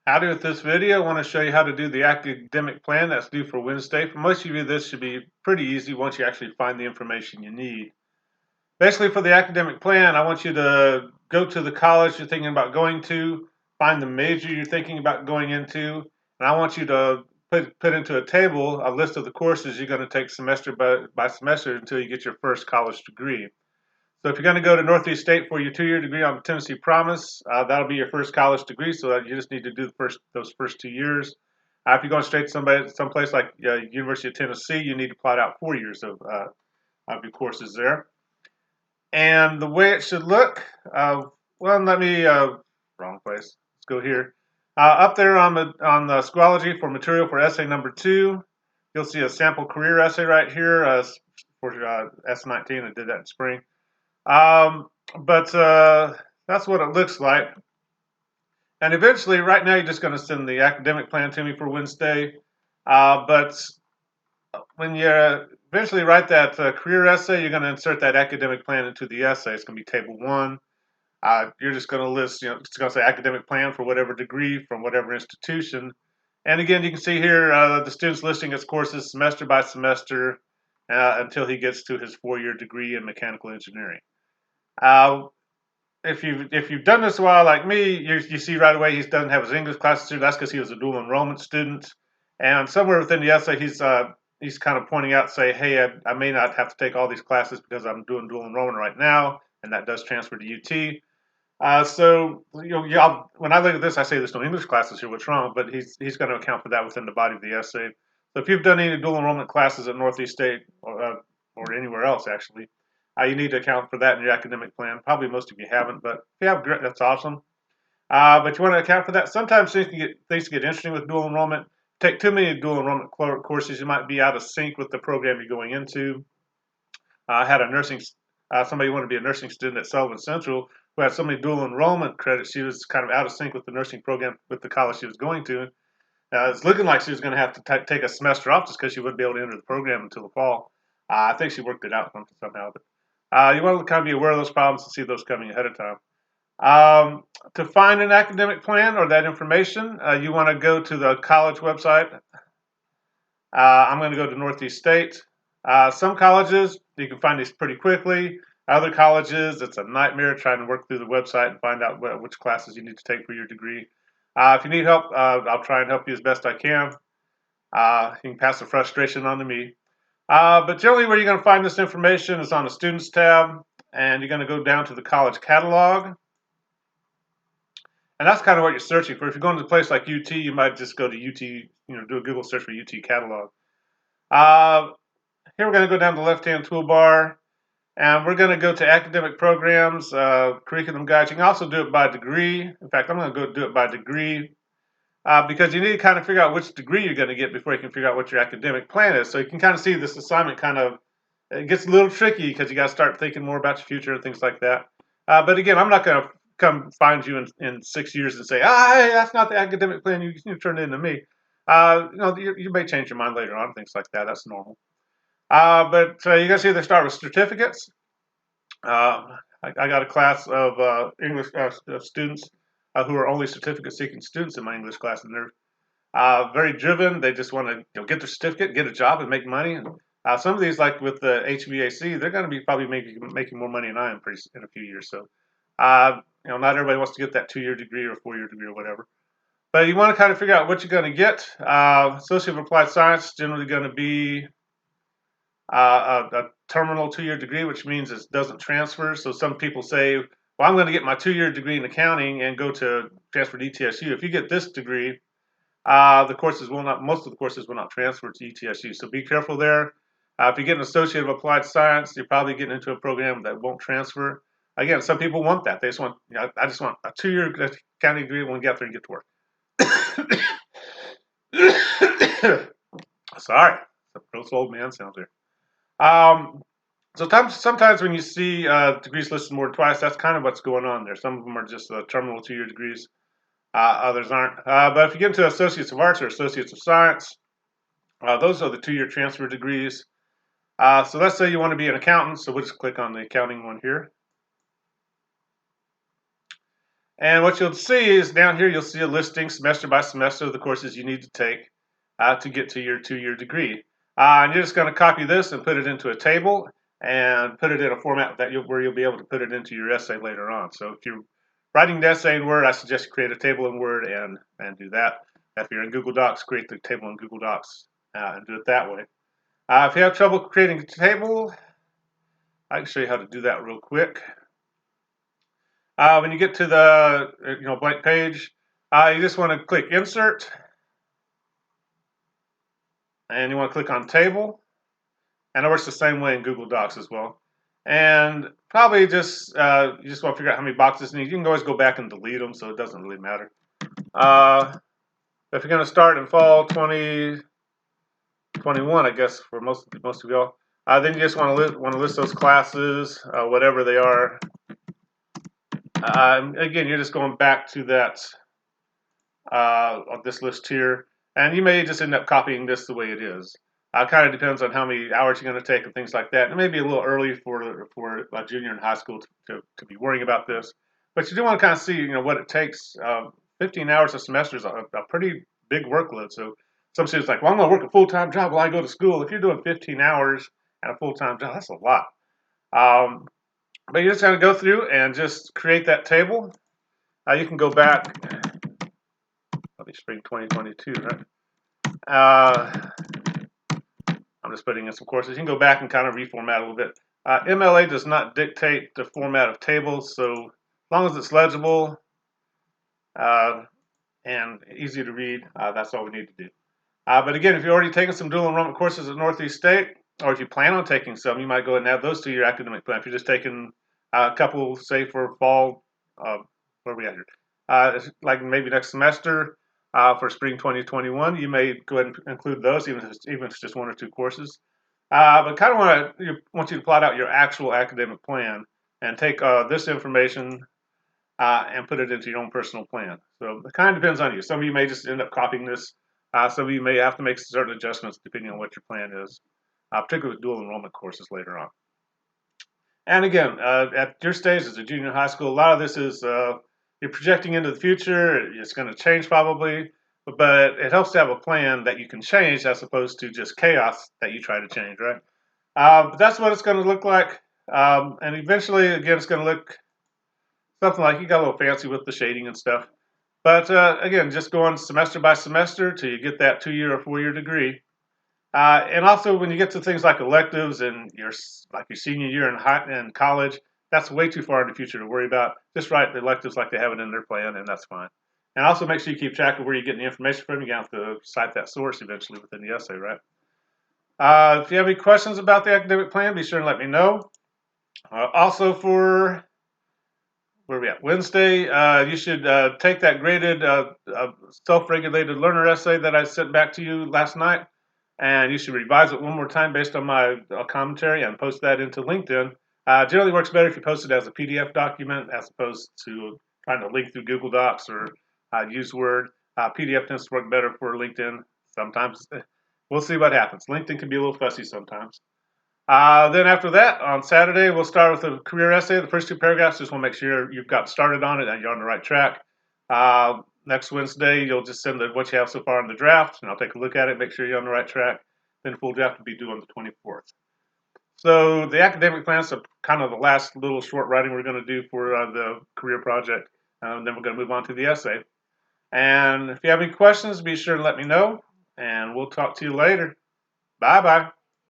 Howdy. With this video, I want to show you how to do the academic plan that's due for Wednesday. For most of you, this should be pretty easy once you actually find the information you need. Basically, for the academic plan, I want you to go to the college you're thinking about going to, find the major you're thinking about going into, and I want you to put into a table a list of the courses you're going to take semester by semester until you get your first college degree. So if you're going to go to Northeast State for your 2-year degree on Tennessee Promise, that'll be your first college degree. So that you just need to do those first 2 years. If you're going straight to someplace like University of Tennessee, you need to plot out 4 years of your courses there. And the way it should look, well, wrong place. Let's go here. Up there on the Schoology for material for essay number 2, you'll see a sample career essay right here for S19. I did that in spring. But that's what it looks like. And eventually, right now, you're just going to send the academic plan to me for Wednesday. But when you eventually write that career essay, you're going to insert that academic plan into the essay. It's going to be table 1. You're just going to list, it's going to say academic plan for whatever degree from whatever institution. And again, you can see here the student's listing his courses semester by semester until he gets to his 4-year degree in mechanical engineering. If you've done this a while like me, you see right away he doesn't have his English classes here. That's because he was a dual enrollment student. And somewhere within the essay, he's kind of pointing out, say, hey, I may not have to take all these classes because I'm doing dual enrollment right now, and that does transfer to UT. So when I look at this, I say there's no English classes here. What's wrong? But he's going to account for that within the body of the essay. So if you've done any dual enrollment classes at Northeast State or anywhere else, actually, you need to account for that in your academic plan. Probably most of you haven't, but if you have, great, that's awesome. But you want to account for that. Sometimes things get interesting with dual enrollment. Take too many dual enrollment courses, you might be out of sync with the program you're going into. I had a somebody who wanted to be a nursing student at Sullivan Central who had so many dual enrollment credits, she was kind of out of sync with the nursing program with the college she was going to. It's looking like she was going to have to take a semester off just because she wouldn't be able to enter the program until the fall. I think she worked it out somehow. But you want to kind of be aware of those problems and see those coming ahead of time. To find an academic plan or that information, you want to go to the college website. I'm going to go to Northeast State. Some colleges, you can find these pretty quickly. Other colleges, it's a nightmare trying to work through the website and find out which classes you need to take for your degree. If you need help, I'll try and help you as best I can. You can pass the frustration on to me. But generally where you're going to find this information is on the Students tab, and you're going to go down to the college catalog. And that's kind of what you're searching for. If you're going to a place like UT, you might just go to UT, do a Google search for UT catalog. Here we're going to go down the left-hand toolbar, and we're going to go to academic programs, curriculum guides. You can also do it by degree. In fact, I'm going to go do it by degree because you need to kind of figure out which degree you're going to get before you can figure out what your academic plan is. So you can kind of see this assignment it gets a little tricky because you got to start thinking more about your future and things like that. But again, I'm not going to come find you in 6 years and say, hey, that's not the academic plan you turned into me. You may change your mind later on, things like that. That's normal. But you guys see they start with certificates. I got a class of English students who are only certificate-seeking students in my English class, and they're very driven. They just want to get their certificate, get a job, and make money. And some of these, like with the HVAC, they're going to be probably making more money than I am in a few years. So, not everybody wants to get that 2-year degree or 4-year degree or whatever. But you want to kind of figure out what you're going to get. Associate of Applied Science is generally going to be a terminal 2-year degree, which means it doesn't transfer. So some people say, well, I'm going to get my 2-year degree in accounting and go to transfer to ETSU. If you get this degree, most of the courses will not transfer to ETSU. So be careful there. If you get an Associate of Applied Science, you're probably getting into a program that won't transfer. Again, some people want that. They just want, I just want a 2-year accounting degree when we get there and get to work. Sorry, the gross old man sounds here. Sometimes when you see degrees listed more than twice, that's kind of what's going on there. Some of them are just terminal 2-year degrees. Others aren't. But if you get into Associates of Arts or Associates of Science, those are the 2-year transfer degrees. So let's say you want to be an accountant. So we'll just click on the accounting one here. And what you'll see is down here, you'll see a listing semester by semester of the courses you need to take to get to your 2-year degree. And you're just going to copy this and put it into a table and put it in a format that where you'll be able to put it into your essay later on. So if you're writing the essay in Word, I suggest you create a table in Word and do that. If you're in Google Docs, create the table in Google Docs and do it that way. If you have trouble creating a table, I can show you how to do that real quick. When you get to the blank page, you just want to click Insert, and you want to click on Table, and it works the same way in Google Docs as well. And probably just you just want to figure out how many boxes you need. You can always go back and delete them, so it doesn't really matter. If you're going to start in fall 2021, I guess for most of y'all, then you just want to list those classes, whatever they are. Again, you're just going back to that this list here, and you may just end up copying this the way it is. Kind of depends on how many hours you're going to take and things like that. It may be a little early for a junior in high school to be worrying about this, but you do want to kind of see what it takes. 15 hours a semester is a pretty big workload. So some students are like, well, I'm going to work a full-time job while I go to school. If you're doing 15 hours at a full-time job, that's a lot. But you're just going to go through and just create that table. You can go back. That'll be spring 2022, right? I'm just putting in some courses. You can go back and kind of reformat a little bit. MLA does not dictate the format of tables, so as long as it's legible and easy to read, that's all we need to do. But again, if you're already taking some dual enrollment courses at Northeast State, or if you plan on taking some, you might go ahead and add those to your academic plan. If you're just taking a couple, say, for fall, where are we at here? Like maybe next semester, for spring 2021, you may go ahead and include those, even if it's just 1 or 2 courses. But kind of want you to plot out your actual academic plan and take this information and put it into your own personal plan. So it kind of depends on you. Some of you may just end up copying this. Some of you may have to make certain adjustments depending on what your plan is, particularly with dual enrollment courses later on. And again, at your stage as a junior in high school, a lot of this is you're projecting into the future. It's going to change probably, but it helps to have a plan that you can change as opposed to just chaos that you try to change, right? But that's what it's going to look like. And eventually, again, it's going to look something like you got a little fancy with the shading and stuff. But again, just going semester by semester till you get that 2-year or 4-year degree. And also, when you get to things like electives and your senior year in college, that's way too far in the future to worry about. Just write the electives like they have it in their plan, and that's fine. And also make sure you keep track of where you're getting the information from. You're going to have to cite that source eventually within the essay, right? If you have any questions about the academic plan, be sure and let me know. Also for, where are we at? Wednesday, you should take that graded self-regulated learner essay that I sent back to you last night, and you should revise it one more time based on my commentary and post that into LinkedIn. Generally works better if you post it as a PDF document as opposed to trying to link through Google Docs or use Word. PDF tends to work better for LinkedIn. Sometimes we'll see what happens. LinkedIn can be a little fussy sometimes. Then after that, on Saturday, we'll start with a career essay. The first 2 paragraphs, just want to make sure you've got started on it and you're on the right track. Next Wednesday, you'll just send what you have so far in the draft, and I'll take a look at it, make sure you're on the right track. Then full draft will be due on the 24th. So the academic plan is kind of the last little short writing we're going to do for the career project. Then we're going to move on to the essay. And if you have any questions, be sure to let me know, and we'll talk to you later. Bye-bye.